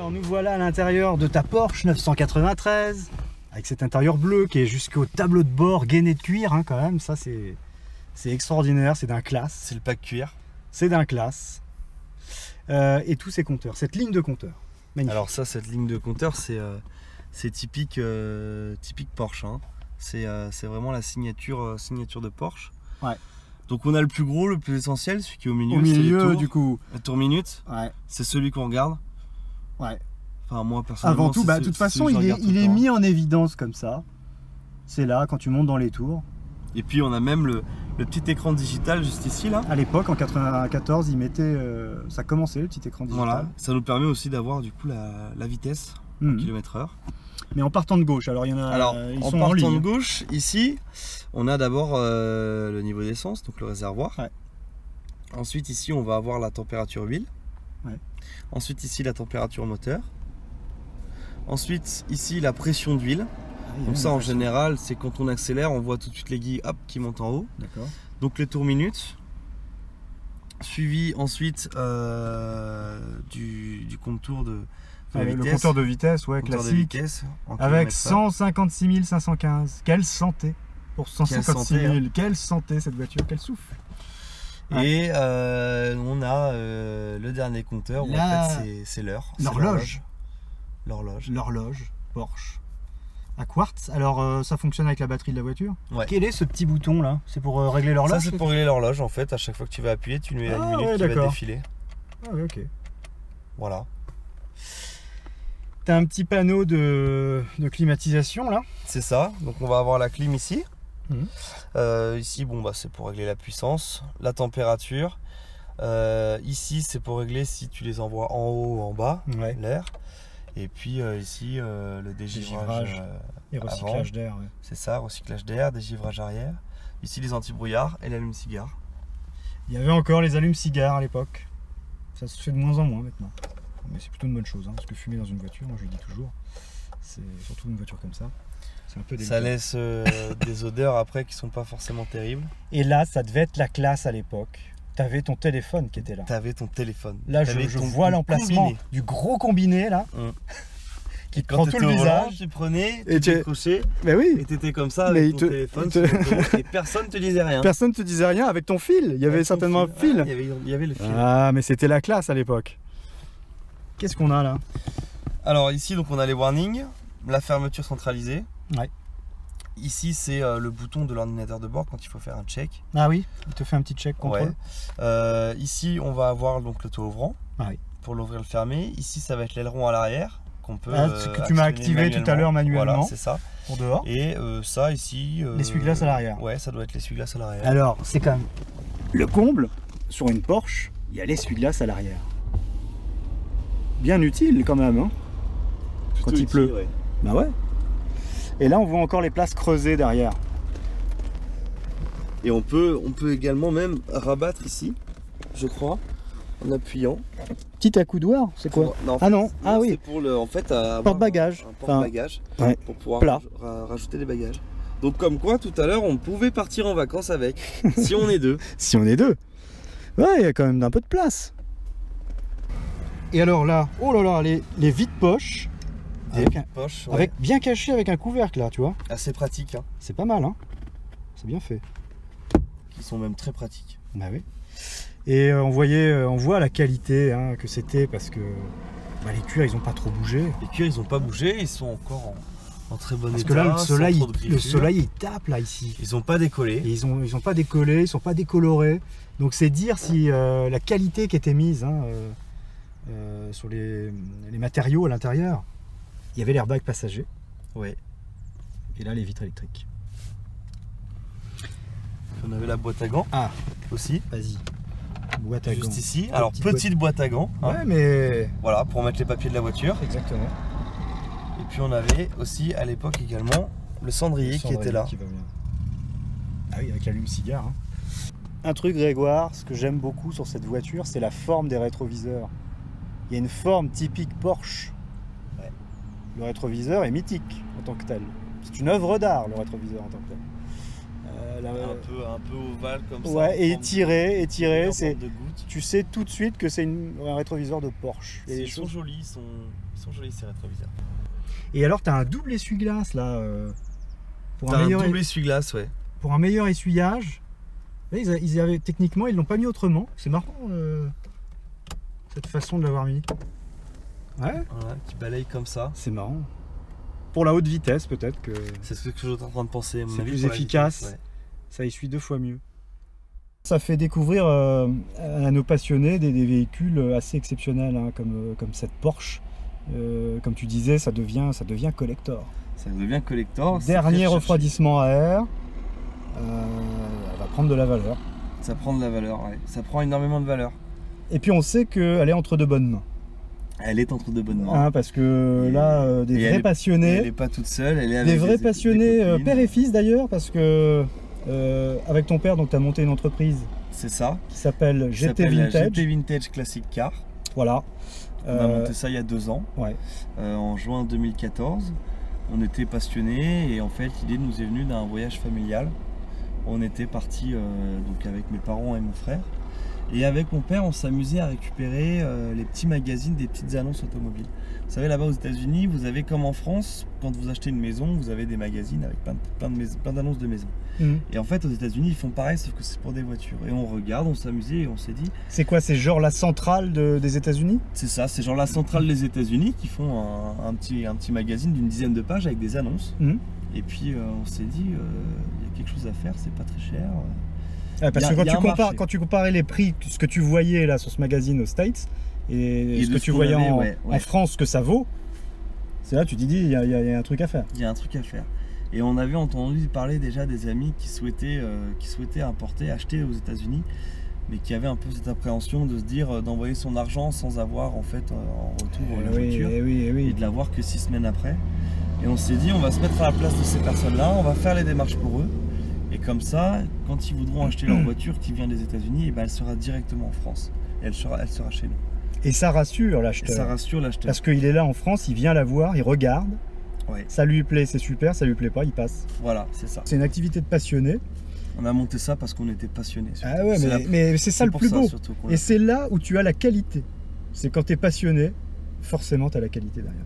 Alors nous voilà à l'intérieur de ta Porsche 993 avec cet intérieur bleu qui est jusqu'au tableau de bord gainé de cuir hein, quand même. Ça c'est extraordinaire, c'est d'un classe. C'est le pack cuir. C'est d'un classe. Et tous ces compteurs, cette ligne de compteurs. Magnifique. Alors ça, cette ligne de compteurs, c'est typique, typique Porsche. Hein. C'est vraiment la signature de Porsche. Ouais. Donc on a le plus gros, le plus essentiel, celui qui est au milieu. Au milieu, tours, du coup. le tour minute. Ouais. C'est celui qu'on regarde. Ouais. Enfin moi personnellement. Avant tout, de toute façon, il est mis en évidence comme ça. C'est là quand tu montes dans les tours. Et puis on a même le petit écran digital juste ici là. À l'époque, en 94, ils mettaient, ça commençait le petit écran digital. Voilà. Ça nous permet aussi d'avoir du coup la vitesse en km/h. Mais en partant de gauche, alors il y en a. Alors ils en sont partant en de gauche, ici, on a d'abord le niveau d'essence, donc le réservoir. Ouais. Ensuite ici, on va avoir la température huile. Ouais. Ensuite ici, la température moteur. Ensuite ici, la pression d'huile. Donc ça en général, c'est quand on accélère, on voit tout de suite l'aiguille qui monte en haut. D'accord. Donc les tours minutes. Suivi ensuite du contour de la vitesse. Le compteur de vitesse, ouais, compteur classique. de vitesse, avec 156 515. Quelle santé pour 156 000. Quelle santé cette voiture, quel souffle. Et on a le dernier compteur où en fait c'est l'heure. L'horloge. L'horloge. L'horloge Porsche. À quartz. Alors ça fonctionne avec la batterie de la voiture. Ouais. Quel est ce petit bouton là? C'est pour régler l'horloge? Ça c'est pour régler l'horloge en fait. À chaque fois que tu vas appuyer, tu mets une minute qui va défiler. Ah ouais, ok. Voilà. T'as un petit panneau de climatisation là. C'est ça. Donc on va avoir la clim ici. Ici bon bah c'est pour régler la puissance, la température. Ici c'est pour régler si tu les envoies en haut ou en bas, l'air. Et puis ici le dégivrage et recyclage d'air. Ouais. C'est ça, recyclage d'air, dégivrage arrière. Ici les anti-brouillards et l'allume-cigare. Il y avait encore les allumes-cigares à l'époque. Ça se fait de moins en moins maintenant. Mais c'est plutôt une bonne chose, hein, parce que fumer dans une voiture, moi je le dis toujours, c'est surtout une voiture comme ça. C'est un peu délicat. Ça laisse des odeurs après qui sont pas forcément terribles. Et là, ça devait être la classe à l'époque. T'avais ton téléphone qui était là. T'avais ton téléphone. Là, je vois l'emplacement du gros combiné là. Qui te prend tout le visage. Tu prenais, tu décrochais. Mais oui. Et t'étais comme ça avec ton téléphone et personne te disait rien. Personne te disait rien avec ton fil. Il y avait certainement un fil. Il y avait le fil. Ah, mais c'était la classe à l'époque. Qu'est-ce qu'on a là? Alors ici, donc on a les warnings, la fermeture centralisée. Ouais. Ici, c'est le bouton de l'ordinateur de bord quand il faut faire un check. Ah oui, il te fait un petit check contrôle. Ouais. Ici, on va avoir donc le toit ouvrant pour l'ouvrir et le fermer. Ici, ça va être l'aileron à l'arrière qu'on peut. Ce que tu m'as activé tout à l'heure manuellement. Voilà, c'est ça. Pour dehors. Et ça ici. L'essuie-glace à l'arrière. Ouais, ça doit être l'essuie-glace à l'arrière. Alors, c'est quand même le comble sur une Porsche. Il y a l'essuie-glace à l'arrière. Bien utile quand même, hein, quand il pleut. Ouais. Bah ouais. Et là, on voit encore les places creusées derrière. Et on peut également même rabattre ici, je crois, en appuyant. Petit accoudoir, c'est quoi? Non, ah non, ah oui. C'est pour le, en fait, porte-bagages. Un porte-bagages pour pouvoir rajouter des bagages. Donc comme quoi, tout à l'heure, on pouvait partir en vacances avec, si on est deux. Si on est deux. Ouais, il y a quand même un peu de place. Et alors là, oh là là, les vides-poches. Avec bien caché avec un couvercle là, tu vois. Assez pratique. Hein. C'est pas mal, hein. C'est bien fait. Ils sont même très pratiques. Bah oui. Et on voit la qualité hein, que c'était parce que les cuirs ils ont pas trop bougé. Les cuirs ils ont pas bougé, ils sont encore en très bon état. Parce que là le soleil il tape là ici. Ils ont pas décollé. Et ils ont pas décollé, ils sont pas décolorés. Donc c'est dire si la qualité qui était mise hein, sur les matériaux à l'intérieur. Il y avait l'airbag passager. Ouais. Et là les vitres électriques. On avait la boîte à gants. Ah aussi. Vas-y. Boîte à gants. Juste ici. Alors petite boîte à gants. Ouais mais. Voilà, pour mettre les papiers de la voiture. Exactement. Et puis on avait aussi à l'époque également le cendrier qui était là. Qui va bien. Ah oui, avec l'allume-cigare. Hein. Un truc Grégoire, ce que j'aime beaucoup sur cette voiture, c'est la forme des rétroviseurs. Il y a une forme typique Porsche. Ouais. Le rétroviseur est mythique en tant que tel. C'est une œuvre d'art le rétroviseur en tant que tel. Un peu ovale comme ça. Ouais, et étiré, c'est. Tu sais tout de suite que c'est un rétroviseur de Porsche. Ils sont jolis, ils sont jolis ces rétroviseurs. Et alors, tu as un double essuie-glace là. Pour un double essuie-glace, ouais. Pour un meilleur essuyage. Là, techniquement, ils l'ont pas mis autrement. C'est marrant cette façon de l'avoir mis. Ouais. Voilà, qui balaye comme ça. C'est marrant. Pour la haute vitesse, peut-être que. C'est ce que je suis en train de penser. C'est plus efficace. Vitesse, ouais. Ça essuie 2 fois mieux. Ça fait découvrir à nos passionnés des véhicules assez exceptionnels, hein, comme cette Porsche. Comme tu disais, ça devient collector. Ça devient collector. Dernier refroidissement à air. Elle va prendre de la valeur. Ça prend de la valeur, ouais. Ça prend énormément de valeur. Et puis on sait qu'elle est entre de bonnes mains. Elle est entre de bonnes mains. Hein, parce que là, des vrais passionnés. Elle n'est pas toute seule, elle est avec des vrais passionnés, père et fils d'ailleurs, parce que avec ton père, donc tu as monté une entreprise. C'est ça. Qui s'appelle GT Vintage. GT Vintage Classic Car. Voilà. On a monté ça il y a 2 ans. Ouais. En juin 2014. On était passionnés et en fait l'idée nous est venue d'un voyage familial. On était partis donc avec mes parents et mon frère. Et avec mon père, on s'amusait à récupérer les petits magazines des petites annonces automobiles. Vous savez, là-bas aux États-Unis, vous avez comme en France, quand vous achetez une maison, vous avez des magazines avec plein d'annonces de maisons. Et en fait, aux États-Unis, ils font pareil, sauf que c'est pour des voitures. Et on regarde, on s'amusait et on s'est dit. C'est quoi? C'est genre la centrale des États-Unis? C'est ça, c'est genre la centrale des États-Unis qui font un petit magazine d'une dizaine de pages avec des annonces. Et puis on s'est dit, il y a quelque chose à faire, c'est pas très cher. Parce que quand tu comparais les prix, ce que tu voyais là sur ce magazine aux States et ce que tu voyais en France, ce que ça vaut, c'est là tu te dis il y a un truc à faire. Il y a un truc à faire. Et on avait entendu parler déjà des amis qui souhaitaient acheter aux États-Unis, mais qui avaient un peu cette appréhension de se dire d'envoyer son argent sans avoir en fait en retour la voiture et de l'avoir que 6 semaines après. Et on s'est dit on va se mettre à la place de ces personnes-là, on va faire les démarches pour eux. Et comme ça, quand ils voudront acheter leur voiture qui vient des États-Unis, elle sera directement en France. Et elle sera chez nous. Et ça rassure l'acheteur. Parce qu'il est là en France, il vient la voir, il regarde. Ouais. Ça lui plaît, c'est super, ça lui plaît pas, il passe. Voilà, c'est ça. C'est une activité de passionné. On a monté ça parce qu'on était passionnés. Ah ouais, mais c'est ça le plus beau. Et c'est là où tu as la qualité. C'est quand tu es passionné, forcément tu as la qualité derrière.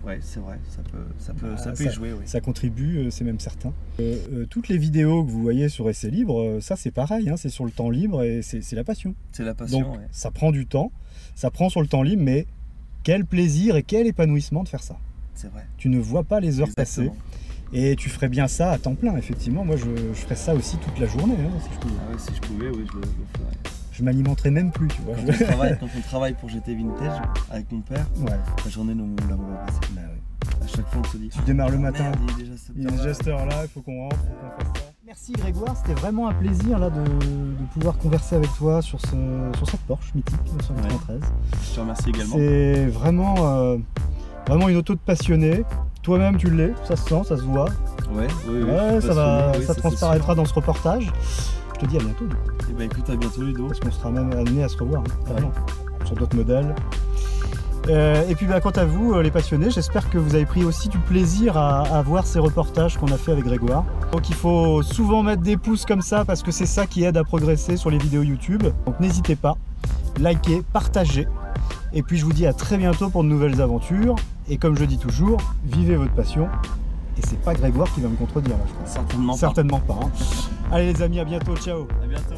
Ouais, c'est vrai, ça peut y jouer. Oui. Ça contribue, c'est même certain. Toutes les vidéos que vous voyez sur Essai Libre, ça c'est pareil, hein, c'est sur le temps libre et c'est la passion. C'est la passion, donc, ça prend du temps, ça prend sur le temps libre, mais quel plaisir et quel épanouissement de faire ça. C'est vrai. Tu ne vois pas les heures passer et tu ferais bien ça à temps plein, effectivement. Moi, je ferais ça aussi toute la journée, hein, si je pouvais. Ah ouais, si je pouvais, oui, je le ferais. Je m'alimenterais même plus, tu vois. Quand on travaille pour GT Vintage avec mon père, la journée nous l'a passé. Bah, ouais. À chaque fois, on se dit. Tu démarres le matin. Merde, il est déjà cette heure-là, il faut qu'on rentre, il faut qu'on fasse ça. Merci Grégoire, c'était vraiment un plaisir là, de pouvoir converser avec toi sur cette Porsche mythique 1993. Je te remercie également. C'est vraiment, vraiment une auto de passionné. Toi-même, tu l'es, ça se sent, ça se voit. Ouais, ça transparaîtra dans ce reportage. Je te dis à bientôt. Et bah écoute, à bientôt Ludo. Parce qu'on sera même amené à se revoir sur d'autres modèles. Et puis quant à vous les passionnés, j'espère que vous avez pris aussi du plaisir à voir ces reportages qu'on a fait avec Grégoire. Donc il faut souvent mettre des pouces comme ça parce que c'est ça qui aide à progresser sur les vidéos YouTube. Donc n'hésitez pas, likez, partagez. Et puis je vous dis à très bientôt pour de nouvelles aventures. Et comme je dis toujours, vivez votre passion. Et c'est pas Grégoire qui va me contredire là, je crois. Certainement pas. Hein. Allez les amis, à bientôt, ciao. À bientôt.